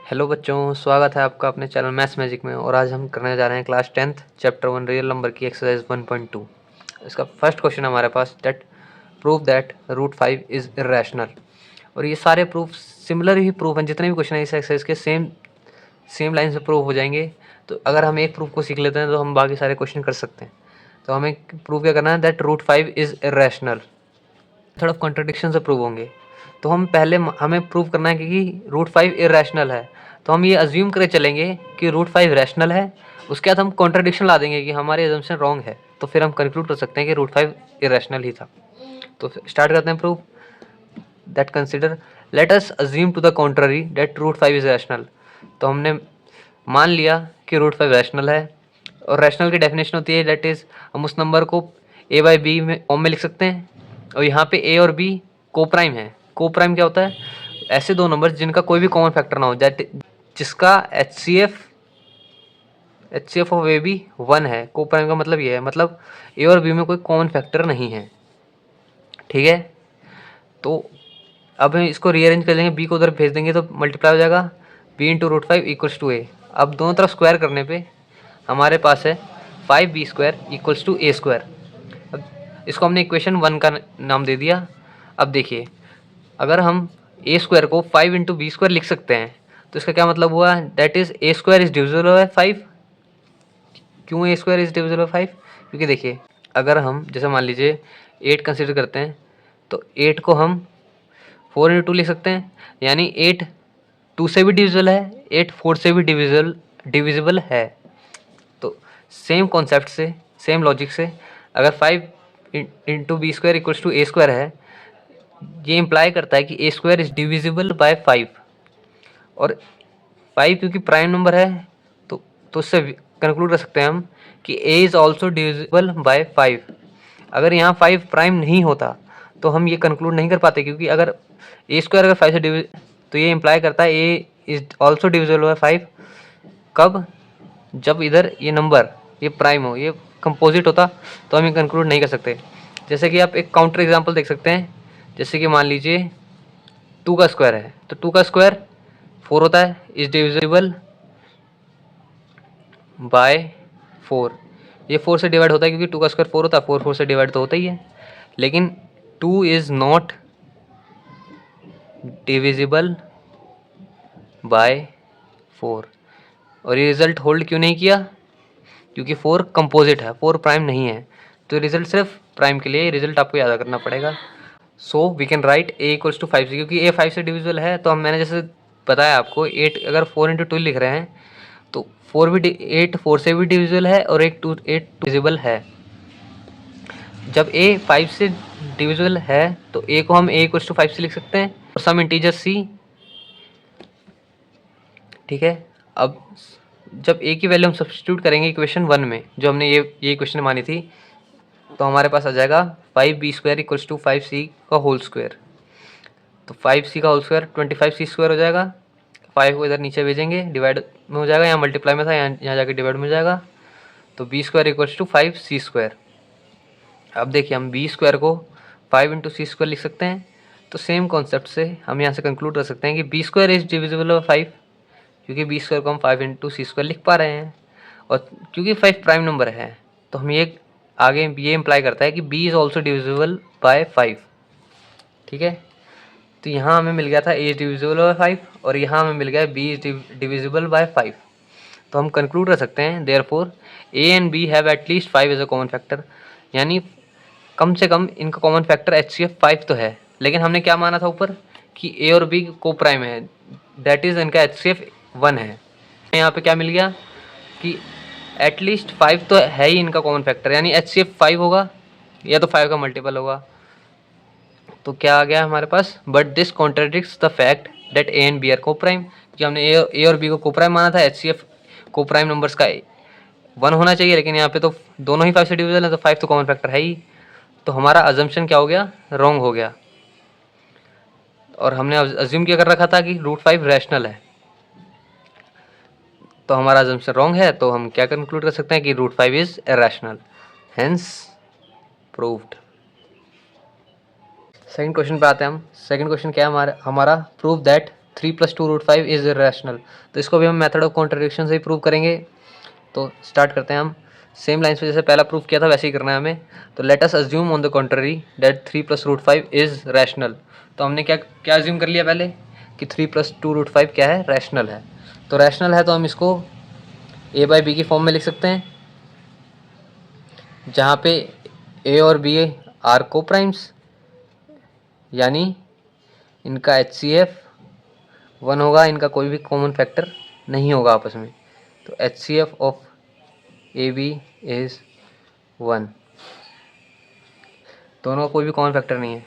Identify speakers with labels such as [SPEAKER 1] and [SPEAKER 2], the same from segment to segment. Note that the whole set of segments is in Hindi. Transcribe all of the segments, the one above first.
[SPEAKER 1] हेलो बच्चों, स्वागत है आपका अपने चैनल मैथ्स मैजिक में। और आज हम करने जा रहे हैं class 10th chapter 1 real number की एक्सरसाइज 1.2। इसका फर्स्ट क्वेश्चन हमारे पास that prove that root 5 is irrational. और ये सारे प्रूफ सिमिलर ही प्रूफ हैं, जितने भी क्वेश्चन हैं इस एक्सरसाइज के सेम लाइन से प्रूव हो जाएंगे। तो अगर हम एक प्रूफ को सीख लेते हैं तो हम बाकी सारे क्वेश्चन कर सकते हैं। तो हमें प्रूव क्या करना है दैट रूट 5 इज़ इरेशनल। थोड़ा कॉन्ट्रडिक्शन से प्रूव होंगे। तो हमें प्रूव करना है कि रूट 5 इरेशनल है। तो हम ये अज्यूम करे चलेंगे कि रूट 5 रैशनल है, उसके बाद हम कॉन्ट्रडिक्शन ला देंगे कि हमारी अजम्पशन रॉन्ग है, तो फिर हम कंक्लूड कर सकते हैं कि रूट 5 इरेशनल ही था। तो स्टार्ट करते हैं proof that consider let us assume to the contrary that root 5 is rational. तो हमने मान लिया कि रूट 5 रैशनल है। और रैशनल की डेफिनेशन होती है दैट इज हम उस नंबर को a बाई बी में फॉर्म में लिख सकते हैं। और यहाँ पे a और b को प्राइम है। को प्राइम क्या होता है? ऐसे दो नंबर जिनका कोई भी कॉमन फैक्टर ना हो, जिसका HCF ऑफ ए बी 1 है। को प्राइम का मतलब ये है, मतलब ए और बी में कोई कॉमन फैक्टर नहीं है। ठीक है, तो अब हम इसको रीअरेंज कर लेंगे, बी को उधर भेज देंगे तो मल्टीप्लाई हो जाएगा b into root 5 equals to a. अब दोनों तरफ स्क्वायर करने पे हमारे पास है 5b² इक्वल्स टू a²। अब इसको हमने इक्वेशन 1 का नाम दे दिया। अब देखिए, अगर हम a² को 5 इंटू b² लिख सकते हैं तो इसका क्या मतलब हुआ? That is a² is divisible by 5। क्यों a² इज डिविजिबल बाय 5? क्योंकि देखिए, अगर हम जैसे मान लीजिए 8 कंसिडर करते हैं तो 8 को हम 4 इंटू 2 लिख सकते हैं, यानी 8 2 से भी डिविजिबल है, 8 4 से भी डिविजिबल है। तो सेम कॉन्सेप्ट से, सेम लॉजिक से, अगर 5 into b² equals to a² है, ये इम्प्लाई करता है कि a² इज डिविजिबल बाय 5। और 5 क्योंकि प्राइम नंबर है तो उससे कंक्लूड कर सकते हैं हम कि a is also divisible by 5। अगर यहाँ 5 प्राइम नहीं होता तो हम ये कंक्लूड नहीं कर पाते, क्योंकि अगर a² अगर 5 से डिविज, तो ये इम्प्लाई करता है a is also divisible by 5। कब? जब इधर ये नंबर ये प्राइम हो, ये कंपोजिट होता तो हम ये कंक्लूड नहीं कर सकते। जैसे कि आप एक काउंटर एग्जांपल देख सकते हैं। जैसे कि मान लीजिए 2 का स्क्वायर है, तो 2 का स्क्वायर 4 होता है, इज डिविजिबल बाय 4। ये 4 से डिवाइड होता है, क्योंकि 2 का स्क्वायर 4 होता है, 4 4 से डिवाइड तो होता ही है। लेकिन 2 इज नॉट डिविजिबल बाय 4। और ये रिजल्ट होल्ड क्यों नहीं किया? क्योंकि 4 कंपोजिट है, 4 प्राइम नहीं है। तो रिजल्ट सिर्फ प्राइम के लिए, रिजल्ट आपको याद करना पड़ेगा। So we can write a equals to 5 से, क्योंकि a 5 से डिविजिबल है। तो हम मैंने जैसे बताया आपको, 8 अगर 4 इंटू 2 लिख रहे हैं तो 8 4 से भी डिविजिबल है और 8 डिविजिबल है। जब a 5 से डिविजिबल है तो a को हम a इक्वल्स टू 5 से लिख सकते हैं, और सम इंटीजर c। ठीक है, अब जब a की वैल्यू हम सब्स्टिट्यूट करेंगे इक्वेशन 1 में, जो हमने ये इक्वेशन मानी थी, तो हमारे पास आ जाएगा 5b² इक्वल्स टू 5c का होल स्क्वायर। तो 5c का होल स्क्वायर 25c² हो जाएगा। 5 को इधर नीचे भेजेंगे, डिवाइड में हो जाएगा, यहाँ मल्टीप्लाई में था, यहाँ जाके डिवाइड में हो जाएगा। तो b² इक्वल्स टू 5c²। अब देखिए, हम b² को 5 इंटू c² लिख सकते हैं। तो सेम कॉन्सेप्ट से हम यहाँ से कंक्लूड कर सकते हैं कि b² इज डिविजिबल बाय 5, क्योंकि b² को हम 5 इंटू c² लिख पा रहे हैं। और क्योंकि 5 प्राइम नंबर है, तो हम ये आगे ये इम्प्लाई करता है कि b is also divisible by 5। ठीक है, तो यहाँ हमें मिल गया था a इज डिविजिबल बाय 5, और यहाँ हमें मिल गया b इज डिविजिबल बाय 5। तो हम कंक्लूड कर सकते हैं therefore a and b have at least 5 as a common factor, यानी कम से कम इनका कॉमन फैक्टर HCF 5 तो है। लेकिन हमने क्या माना था ऊपर कि a और b को प्राइम है, दैट इज इनका HCF 1 है। यहाँ पे क्या मिल गया कि एटलीस्ट 5 तो है ही इनका कॉमन फैक्टर, यानी HCF 5 होगा या तो 5 का मल्टीपल होगा। तो क्या आ गया हमारे पास? But this contradicts the fact that a and b are coprime, कि हमने ए और बी को प्राइम माना था। HCF को प्राइम नंबर्स का 1 होना चाहिए, लेकिन यहाँ पे तो दोनों ही 5 से डिविजिबल है, तो 5 तो कॉमन फैक्टर है ही। तो हमारा अजम्पशन क्या हो गया? रॉन्ग हो गया। और हमने अज्यूम क्या कर रखा था कि रूट 5 रैशनल है, तो हमारा अजम्पशन रॉन्ग है। तो हम क्या कंक्लूड कर सकते हैं कि root 5 is irrational, hence proved. Second question पे आते हैं हम। सेकंड क्वेश्चन क्या है हमारा? Prove that 3+2√5 is irrational. तो इसको भी हम मेथड ऑफ कॉन्ट्रडिक्शन से ही प्रूव करेंगे। तो स्टार्ट करते हैं हम सेम लाइन्स पे जैसे पहला प्रूफ किया था वैसे ही करना है हमें। तो late us assume on the contrary that 3+√5 is rational. तो हमने क्या क्या अज्यूम कर लिया पहले कि 3+2√5 क्या है, रैशनल है। तो रैशनल है तो हम इसको a/b की फॉर्म में लिख सकते हैं, जहाँ पे a और b आर को प्राइम्स, यानी इनका HCF 1 होगा, इनका कोई भी कॉमन फैक्टर नहीं होगा आपस में। तो HCF ऑफ AB इज 1, दोनों का कोई भी कॉमन फैक्टर नहीं है,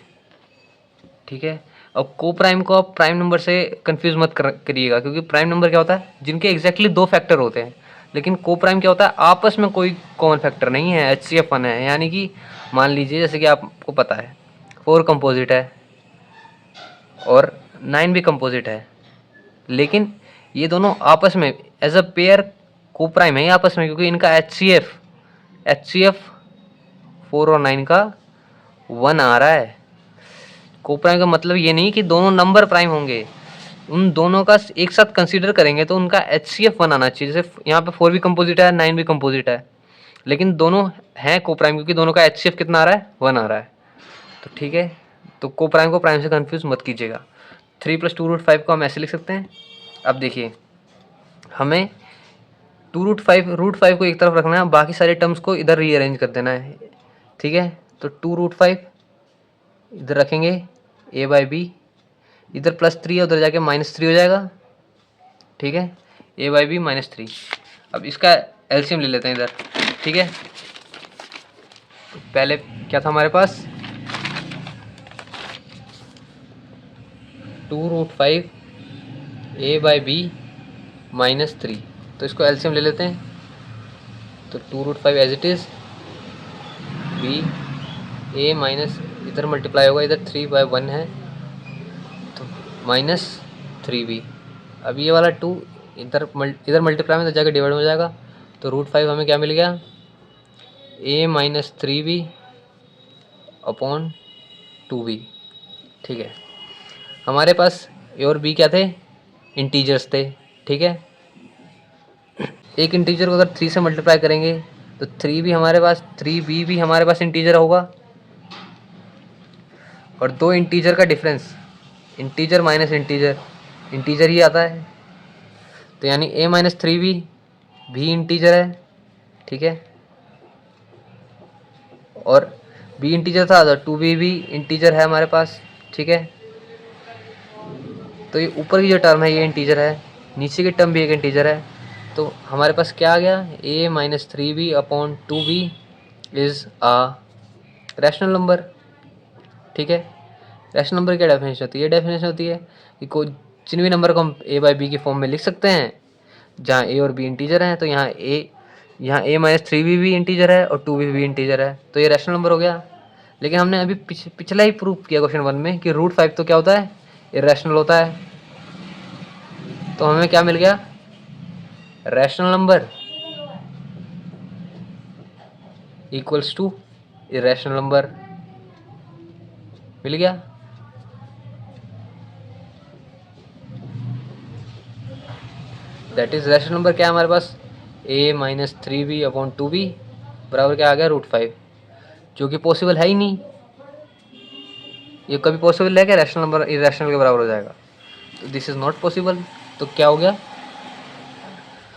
[SPEAKER 1] ठीक है। अब को प्राइम को आप प्राइम नंबर से कंफ्यूज मत करिएगा, क्योंकि प्राइम नंबर क्या होता है, जिनके एग्जैक्टली 2 फैक्टर होते हैं। लेकिन को प्राइम क्या होता है, आपस में कोई कॉमन फैक्टर नहीं है, HCF 1 है। यानी कि मान लीजिए जैसे कि आपको पता है 4 कंपोजिट है और 9 भी कंपोजिट है, लेकिन ये दोनों आपस में एज अ पेयर को प्राइम है आपस में, क्योंकि इनका HCF 4 और 9 का 1 आ रहा है। को प्राइम का मतलब ये नहीं कि दोनों नंबर प्राइम होंगे, उन दोनों का एक साथ कंसीडर करेंगे तो उनका HCF 1 आना चाहिए। जैसे यहाँ पे 4 भी कंपोजिट है, 9 भी कंपोजिट है, लेकिन दोनों हैं को प्राइम, क्योंकि दोनों का HCF कितना आ रहा है, 1 आ रहा है। तो ठीक है, तो को प्राइम को प्राइम से कंफ्यूज मत कीजिएगा। 3+2√5 को हम ऐसे लिख सकते हैं। अब देखिए हमें रूट फाइव को एक तरफ रखना है, बाकी सारे टर्म्स को इधर रीअरेंज कर देना है, ठीक है। तो 2√5 इधर रखेंगे, a/b इधर +3 है, उधर जाके -3 हो जाएगा, ठीक है। a/b -3। अब इसका एलसीएम ले लेते हैं इधर, ठीक है। तो पहले क्या था हमारे पास, 2√5 a/b -3। तो इसको एलसीएम ले लेते हैं। तो 2√5 as it is, b a minus इधर मल्टीप्लाई होगा, इधर 3/1 है तो -3b। अब ये वाला 2 इधर मल्टीप्लाई में तो जाकर डिवाइड हो जाएगा। तो √5 हमें क्या मिल गया, a -3b अपॉन 2b, ठीक है। हमारे पास a और b क्या थे, इंटीजर्स थे, ठीक है। एक इंटीजर को अगर 3 से मल्टीप्लाई करेंगे तो 3 भी हमारे पास, 3b भी हमारे पास इंटीजर होगा, और 2 इंटीजर का difference, integer minus integer, integer ही आता है। तो यानी a -3b भी इंटीजर है, ठीक है। और b इंटीजर था तो 2b भी इंटीजर है हमारे पास, ठीक है। तो ये ऊपर की जो टर्म है ये इंटीजर है, नीचे की टर्म भी एक इंटीजर है। तो हमारे पास क्या आ गया, a -3b upon 2b is a rational number, ठीक है। रैशनल नंबर क्या डेफिनेशन होती है, डेफिनेशन होती है कि कोई जिन भी नंबर को हम a/b की फॉर्म में लिख सकते हैं, जहाँ a और b इंटीजर हैं, तो यहाँ a -3b भी इंटीजर है और 2b भी इंटीजर है, तो ये रैशनल नंबर हो गया। लेकिन हमने अभी पिछला ही प्रूफ किया क्वेश्चन 1 में कि √5 तो क्या होता है, इरेशनल होता है। तो हमें क्या मिल गया, rational number equals to irrational number मिल गया। दैट इज रैशनल नंबर क्या है हमारे पास, a -3b अपॉन 2b बराबर क्या आ गया, √5, जो कि पॉसिबल है ही नहीं। ये कभी पॉसिबल है कि रैशनल नंबर इरेशनल के बराबर हो जाएगा, तो दिस इज नॉट पॉसिबल। तो क्या हो गया,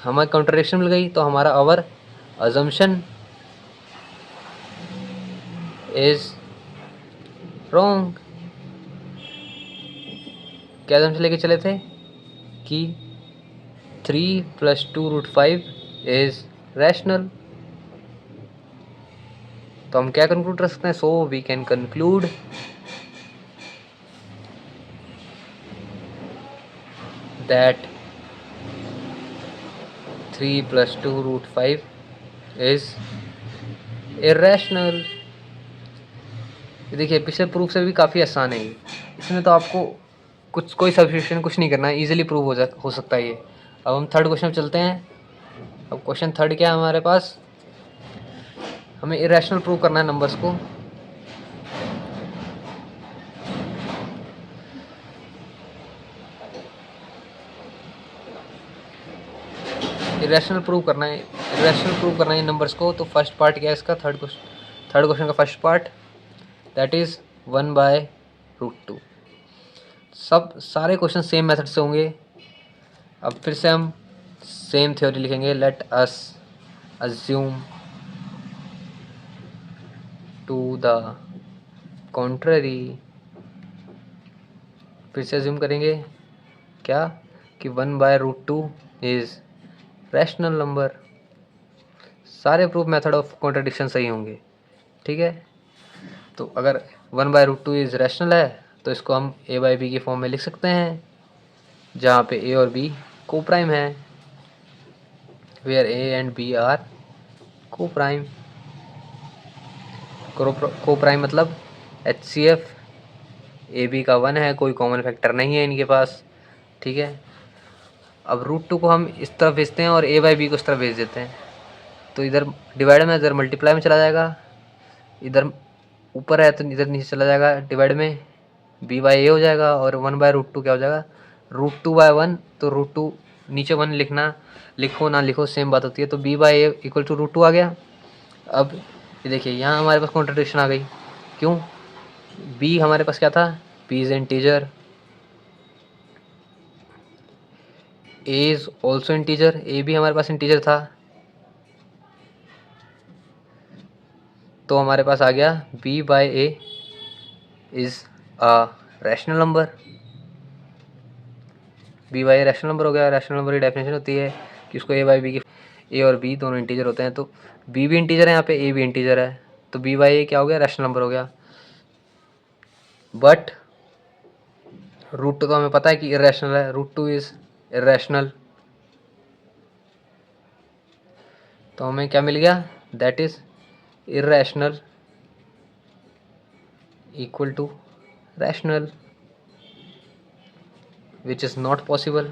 [SPEAKER 1] हमें कॉन्ट्रडिक्शन मिल गई। तो हमारा आवर अजम्पशन इज रॉन्ग। क्या अजम्पशन लेके चले थे कि 3+2√5 इज रैशनल। तो हम क्या कंक्लूड कर सकते हैं, so we can conclude that 3+2√5 is irrational. देखिए पिछले प्रूफ से भी काफ़ी आसान है ये, इसमें तो आपको कोई सब्स्टिट्यूशन कुछ नहीं करना है, इजीली प्रूव हो सकता है ये। अब हम थर्ड क्वेश्चन चलते हैं। अब क्वेश्चन थर्ड क्या है हमारे पास, हमें इरेशनल प्रूव करना है नंबर्स को। इरेशनल प्रूव करना है, इरेशनल प्रूव करना है इन नंबर्स को। तो फर्स्ट पार्ट क्या है इसका, थर्ड क्वेश्चन का फर्स्ट पार्ट, दैट इज़ 1/√2। सब सारे क्वेश्चन सेम मेथड से होंगे। अब फिर से हम सेम थ्योरी लिखेंगे, let us assume to the contrary. फिर से अज्यूम करेंगे क्या, कि 1/√2 इज़ रैशनल नंबर। सारे प्रूफ मेथड ऑफ कॉन्ट्रडिक्शन सही होंगे, ठीक है। तो अगर 1/√2 इज़ रैशनल है तो इसको हम a/b की फॉर्म में लिख सकते हैं, जहाँ पे a और b को प्राइम है, where a and b are coprime. Coprime मतलब HCF, AB का 1 है, कोई कॉमन फैक्टर नहीं है इनके पास, ठीक है। अब √2 को हम इस तरफ भेजते हैं और a/b को इस तरफ भेज देते हैं, तो इधर डिवाइड में, इधर मल्टीप्लाई में चला जाएगा, इधर ऊपर है तो इधर नीचे चला जाएगा डिवाइड में, b/a हो जाएगा, और 1/√2 क्या हो जाएगा, √2/1। तो √2 नीचे 1 लिखना, लिखो ना लिखो सेम बात होती है। तो b/a इक्वल टू √2 आ गया। अब ये देखिए यहाँ हमारे पास कॉन्ट्रडिक्शन आ गई, क्यों, b हमारे पास क्या था, b is integer, a is also integer, a भी हमारे पास इंटीजर था, तो हमारे पास आ गया b/a is a rational number. b/a rational number हो गया। रैशनल नंबर की डेफिनेशन होती है कि उसको a/b की, a और b दोनों इंटीजर होते हैं, तो b भी इंटीजर है, यहाँ पे a भी इंटीजर है, तो b/a क्या हो गया, रैशनल नंबर हो गया। बट √2 तो हमें पता है कि इरेशनल है, √2 इज इरेशनल, तो हमें क्या मिल गया, that is irrational equal to rational, which is not possible,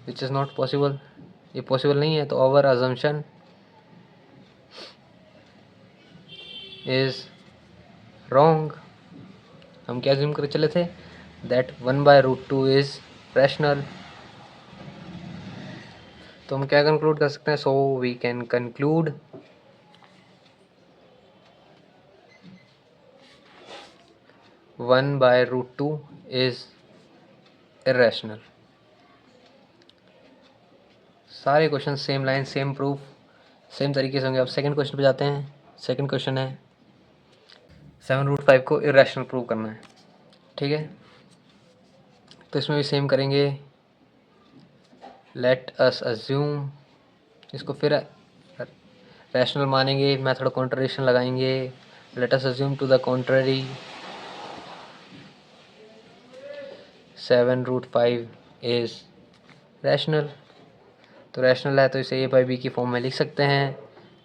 [SPEAKER 1] which is not possible, ये पॉसिबल नहीं है। तो आवर अजम्पशन इज रॉन्ग। हम क्या अज्यूम कर चले थे, दैट 1/√2 इज रैशनल। तो हम क्या कंक्लूड कर सकते हैं, so we can conclude 1/√2 is irrational. सारे question same line, same proof, same तरीके से होंगे। अब सेकंड क्वेश्चन पे जाते हैं। सेकंड क्वेश्चन है 7√5 को इरेशनल प्रूव करना है, ठीक है। तो इसमें भी सेम करेंगे, लेट अस अज्यूम, इसको फिर रैशनल मानेंगे, मेथड कॉन्ट्रडिक्शन लगाएंगे, let us assume to the contrary 7√5 is rational. तो रैशनल है तो इसे a/b की फॉर्म में लिख सकते हैं,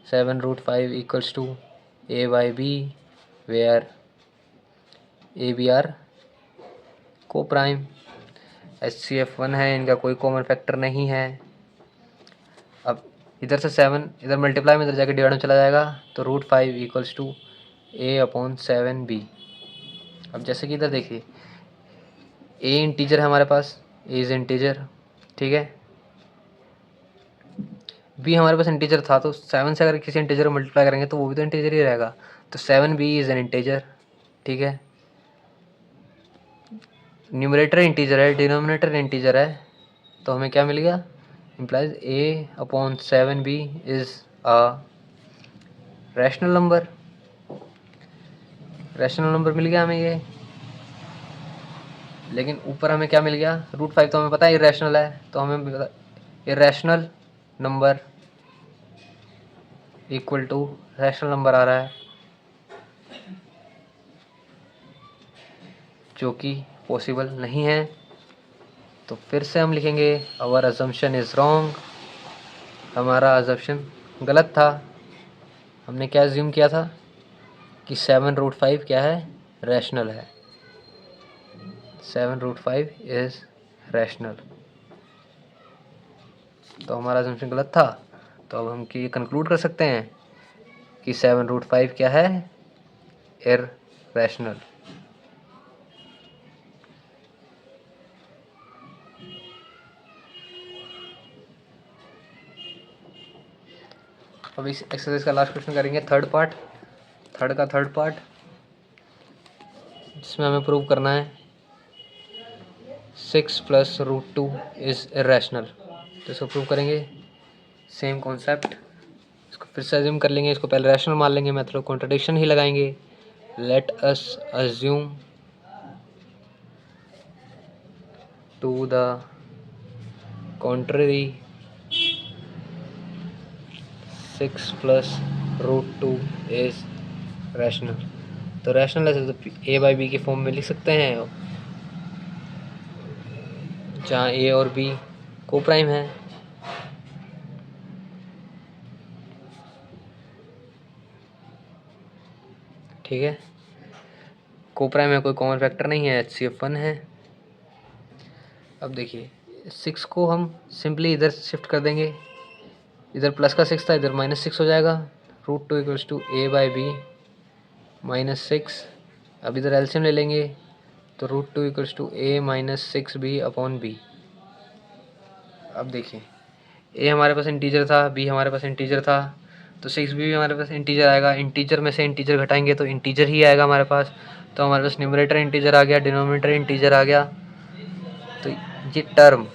[SPEAKER 1] 7√5 equals to a/b, where a/b are coprime, HCF 1 है, इनका कोई कॉमन फैक्टर नहीं है। अब इधर से 7 इधर मल्टीप्लाई में इधर जाके डिवाइड में चला जाएगा, तो √5 इक्वल्स टू a/7b। अब जैसे कि इधर देखिए a इंटीजर है हमारे पास, a इज इंटीजर, ठीक है। b हमारे पास इंटीजर था, तो 7 से अगर किसी इंटीजर को मल्टीप्लाई करेंगे तो वो भी तो इंटीजर ही रहेगा, तो 7b इज एन इंटीजर, ठीक है। न्यूमरेटर इंटीजर है, डिनोमिनेटर इंटीजर है, तो हमें क्या मिल गया, implies a/7b is a rational number. Rational number मिल गया हमें ये, लेकिन ऊपर हमें क्या मिल गया, √5 तो हमें पता है इरेशनल है, तो हमें irrational number equal to rational number आ रहा है, जो कि पॉसिबल नहीं है। तो फिर से हम लिखेंगे आवर अजम्पशन इज़ रॉन्ग, हमारा अजम्पशन गलत था। हमने क्या अज्यूम किया था कि 7√5 क्या है, रैशनल है, 7√5 इज़ रैशनल, तो हमारा अजम्पशन गलत था। तो अब हम कि कंक्लूड कर सकते हैं कि 7√5 क्या है, इररेशनल। अब इस एक्सरसाइज का लास्ट क्वेश्चन करेंगे, थर्ड पार्ट, जिसमें हमें प्रूव करना है 6 + √2 इज़ इरेशनल। तो इसको प्रूव करेंगे, सेम कॉन्सेप्ट, इसको फिर से अज्यूम कर लेंगे, इसको पहले रैशनल मान लेंगे, मतलब कॉन्ट्रडिक्शन ही लगाएंगे। Let us assume to the contrary 6 + √2 is rational. तो रैशनल है तो a/b की फॉर्म में लिख सकते हैं, जहाँ a और b को प्राइम है। ठीक है, को प्राइम है, कोई कॉमन फैक्टर नहीं है, HCF 1 है। अब देखिए 6 को हम सिंपली इधर शिफ्ट कर देंगे, इधर प्लस का 6 था, इधर -6 हो जाएगा। √2 = a/b -6। अब इधर एलसीएम ले लेंगे, तो √2 = a - 6b/b। अब देखिए a हमारे पास इंटीजर था, b हमारे पास इंटीजर था, तो 6b भी हमारे पास इंटीजर आएगा। इंटीजर में से इंटीजर घटाएंगे तो इंटीजर ही आएगा हमारे पास। तो हमारे पास न्यूमरेटर इंटीजर आ गया, डिनोमिनेटर इंटीजर आ गया। तो ये term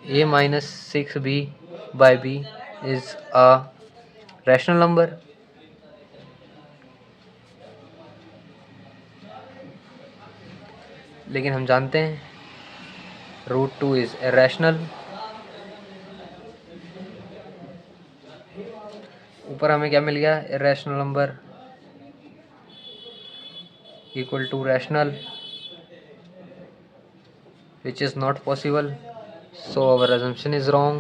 [SPEAKER 1] a - 6b/b is a rational number. लेकिन हम जानते हैं √2 इज इरेशनल। ऊपर हमें क्या मिल गया, irrational number equal to rational, which is not possible, so our assumption is wrong।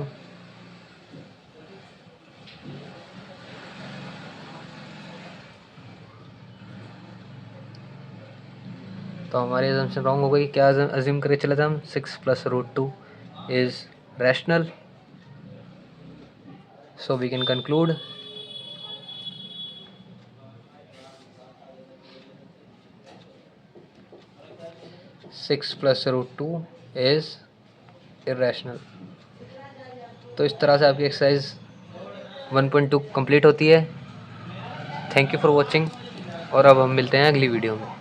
[SPEAKER 1] तो हमारी assumption wrong हो गई। क्या assume करे चले थे हम, 6 + √2 is rational, so we can conclude 6 + √2 is irrational। तो इस तरह से आपकी एक्सरसाइज 1.2 कंप्लीट होती है। थैंक यू फॉर वॉचिंग, और अब हम मिलते हैं अगली वीडियो में।